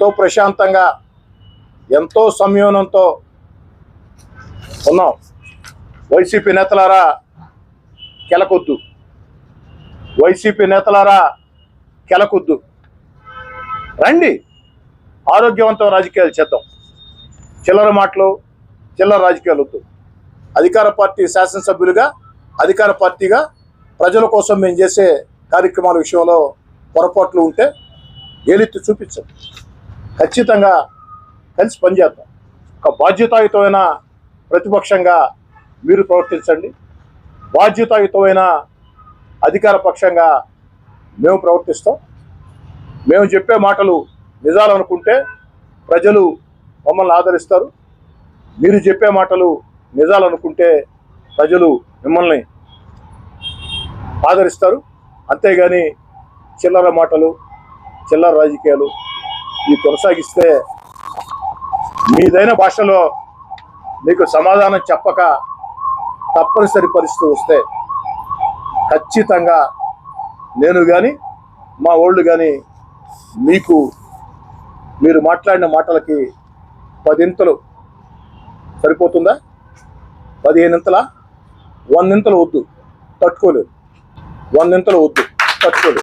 ఎంతో ప్రశాంతంగా ఎంతో సంయమనంతో ఉన్నాం. వైసీపీ నేతలారా కెలకొద్దు, వైసీపీ నేతలారా కెలకొద్దు, రండి ఆరోగ్యవంతం రాజకీయాలు చేద్దాం. చిల్లర మాటలు, చిల్లర రాజకీయాలు వద్దు. అధికార పార్టీ శాసనసభ్యులుగా, అధికార పార్టీగా ప్రజల కోసం మేము చేసే కార్యక్రమాల విషయంలో పొరపాట్లు ఉంటే ఏలెత్తి చూపించండి. ఖచ్చితంగా కలిసి పనిచేద్దాం. ఒక బాధ్యతాయుతమైన ప్రతిపక్షంగా మీరు ప్రవర్తించండి, బాధ్యతాయుతమైన అధికార పక్షంగా మేము ప్రవర్తిస్తాం. మేము చెప్పే మాటలు నిజాలు అనుకుంటే ప్రజలు మమ్మల్ని ఆదరిస్తారు. మీరు చెప్పే మాటలు నిజాలు అనుకుంటే ప్రజలు మిమ్మల్ని ఆదరిస్తారు. అంతేగాని చిల్లర మాటలు, చిల్లర రాజకీయాలు ఇవి కొనసాగిస్తే మీదైన భాషలో మీకు సమాధానం చెప్పక తప్పనిసరి పరిస్థితి వస్తే ఖచ్చితంగా నేను కానీ మా వాళ్ళు కానీ మీకు మీరు మాట్లాడిన మాటలకి 10 ఇంతలు సరిపోతుందా? 15 ఇంతలా? 100 ఇంతలు వద్దు, తట్టుకోలేదు. 100 ఇంతలు వద్దు, తట్టుకోలేదు.